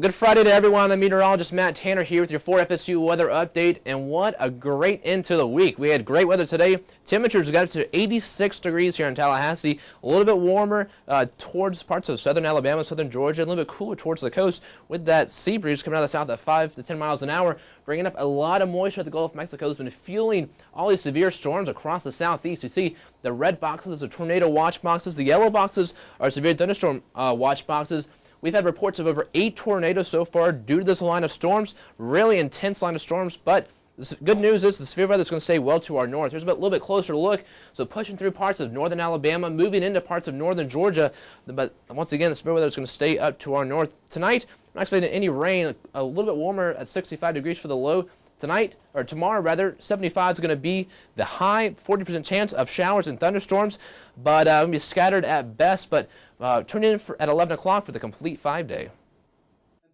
Well, good Friday to everyone. I'm meteorologist Matt Tanner here with your 4FSU weather update, and what a great end to the week. We had great weather today. Temperatures got up to 86 degrees here in Tallahassee, a little bit warmer towards parts of southern Alabama, southern Georgia, a little bit cooler towards the coast with that sea breeze coming out of the south at 5 to 10 miles an hour, bringing up a lot of moisture at the Gulf of Mexico. Has been fueling all these severe storms across the southeast. You see the red boxes are tornado watch boxes. The yellow boxes are severe thunderstorm watch boxes. We've had reports of over 8 tornadoes so far due to this line of storms, really intense line of storms, but the good news is the severe weather is going to stay well to our north. Here's a little bit closer look. So pushing through parts of northern Alabama, moving into parts of northern Georgia, but once again, the severe weather is going to stay up to our north. Tonight, I'm not expecting any rain, a little bit warmer at 65 degrees for the low. Tonight, or tomorrow rather, 75 is going to be the high, 40% chance of showers and thunderstorms, but going to be scattered at best, but tune in at 11 o'clock for the complete 5-day.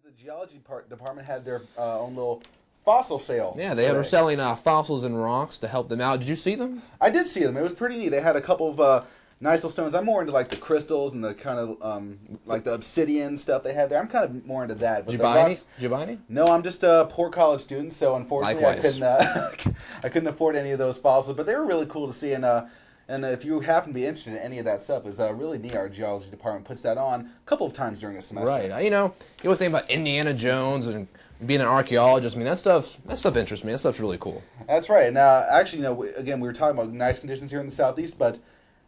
The geology department had their own little fossil sale. Yeah, they were selling fossils and rocks to help them out. Did you see them? I did see them. It was pretty neat. They had a couple of nice little stones. I'm more into like the crystals and the kind of like the obsidian stuff they had there. I'm kind of more into that. But Did you buy any? No, I'm just a poor college student, so unfortunately Likewise. I couldn't afford any of those fossils. But they were really cool to see, and if you happen to be interested in any of that stuff, it's really neat. Our geology department puts that on a couple of times during a semester. Right. You always think about Indiana Jones and being an archaeologist. I mean, that stuff interests me. That stuff's really cool. That's right. Now, actually, again, we were talking about nice conditions here in the southeast, but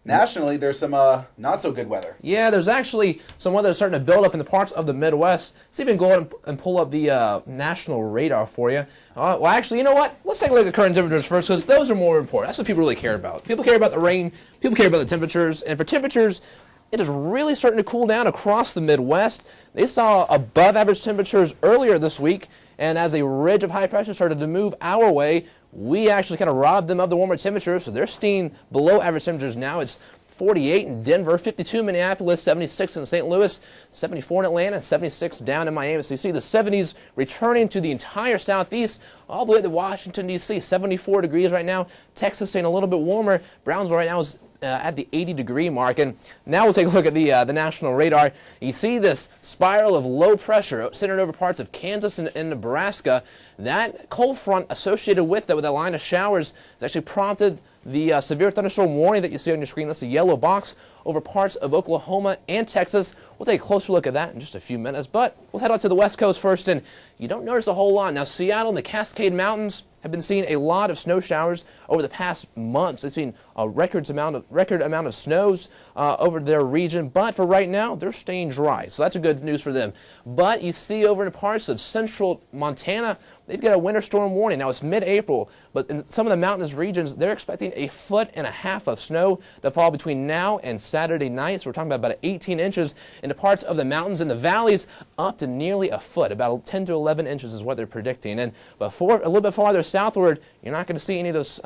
nationally, there's some not so good weather. Yeah, there's actually some weather starting to build up in the parts of the Midwest. Let's even go ahead and pull up the national radar for you. Well, actually, you know what? Let's take a look at current temperatures first, because those are more important. That's what people really care about. People care about the rain. People care about the temperatures. And for temperatures, it is really starting to cool down across the Midwest. They saw above average temperatures earlier this week, and as a ridge of high pressure started to move our way, we actually kind of robbed them of the warmer temperatures, so they're staying below average temperatures now. It's 48 in Denver, 52 in Minneapolis, 76 in St. Louis, 74 in Atlanta, 76 down in Miami. So you see the 70s returning to the entire southeast, all the way to Washington, D.C., 74 degrees right now. Texas staying a little bit warmer. Brownsville right now is at the 80-degree mark. And now we'll take a look at the national radar. You see this spiral of low pressure centered over parts of Kansas and Nebraska. That cold front associated with that, with a line of showers, has actually prompted the severe thunderstorm warning that you see on your screen. That's the yellow box over parts of Oklahoma and Texas. We'll take a closer look at that in just a few minutes, but we'll head out to the West Coast first, and you don't notice a whole lot. Now, Seattle and the Cascade Mountains have been seeing a lot of snow showers over the past months. They've seen a record amount of snows over their region, but for right now, they're staying dry, so that's a good news for them. But you see over in parts of central Montana, they've got a winter storm warning. Now, it's mid-April, but in some of the mountainous regions, they're expecting 1.5 feet of snow to fall between now and Saturday night. So we're talking about 18 inches into parts of the mountains and the valleys, up to nearly 1 foot. About 10 to 11 inches is what they're predicting. And before a little bit farther southward, you're not going to see any of those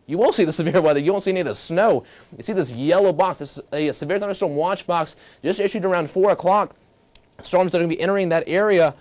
you will see the severe weather. You won't see any of the snow. You see this yellow box. This is a severe thunderstorm watch box just issued around 4 o'clock. Storms that are going to be entering that area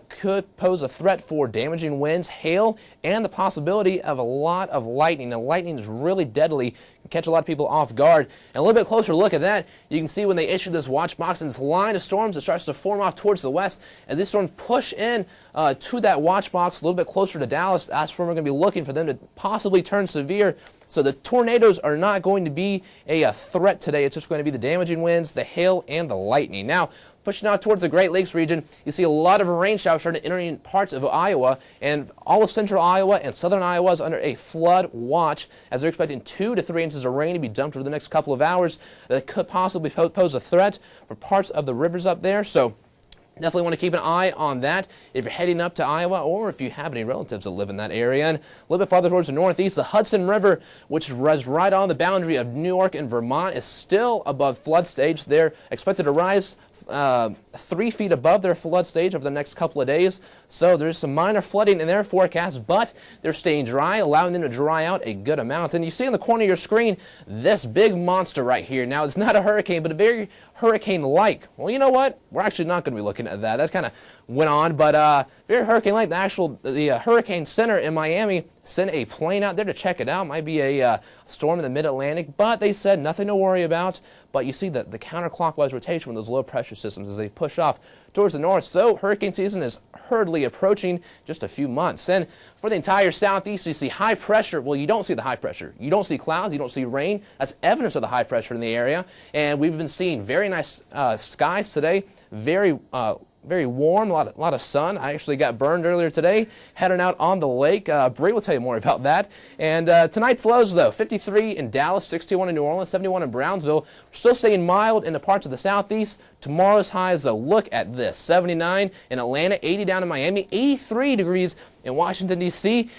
could pose a threat for damaging winds, hail, and the possibility of a lot of lightning. Now, lightning is really deadly, can catch a lot of people off guard. And a little bit closer look at that, you can see when they issue this watch box and this line of storms that starts to form off towards the west. As these storms push in to that watch box a little bit closer to Dallas, that's where we're going to be looking for them to possibly turn severe. So the tornadoes are not going to be a threat today. It's just going to be the damaging winds, the hail, and the lightning. Now, pushing out towards the Great Lakes region, you see a lot of rain showers starting to enter in parts of Iowa, and all of central Iowa and southern Iowa is under a flood watch, as they're expecting 2 to 3 inches of rain to be dumped over the next couple of hours. That could possibly pose a threat for parts of the rivers up there. So definitely want to keep an eye on that if you're heading up to Iowa, or if you have any relatives that live in that area. And a little bit farther towards the northeast, the Hudson River, which runs right on the boundary of New York and Vermont, is still above flood stage. They're expected to rise 3 feet above their flood stage over the next couple of days. So there's some minor flooding in their forecast, but they're staying dry, allowing them to dry out a good amount. And you see on the corner of your screen this big monster right here. Now, it's not a hurricane, but a very hurricane-like. Well, you know what? We're actually not going to be looking at that. That kind of went on, but very hurricane-like. The Hurricane Center in Miami sent a plane out there to check it out. Might be a storm in the mid-Atlantic, but they said nothing to worry about. But you see the counterclockwise rotation with those low pressure systems as they push off towards the north. So hurricane season is hurriedly approaching just a few months. And for the entire southeast, you see high pressure. Well, you don't see the high pressure. You don't see clouds. You don't see rain. That's evidence of the high pressure in the area. And we've been seeing very nice skies today. Very warm, a lot of sun. I actually got burned earlier today, heading out on the lake. Bree will tell you more about that. And tonight's lows, though, 53 in Dallas, 61 in New Orleans, 71 in Brownsville. We're still staying mild in the parts of the southeast. Tomorrow's highs, though, look at this. 79 in Atlanta, 80 down in Miami, 83 degrees in Washington, D.C.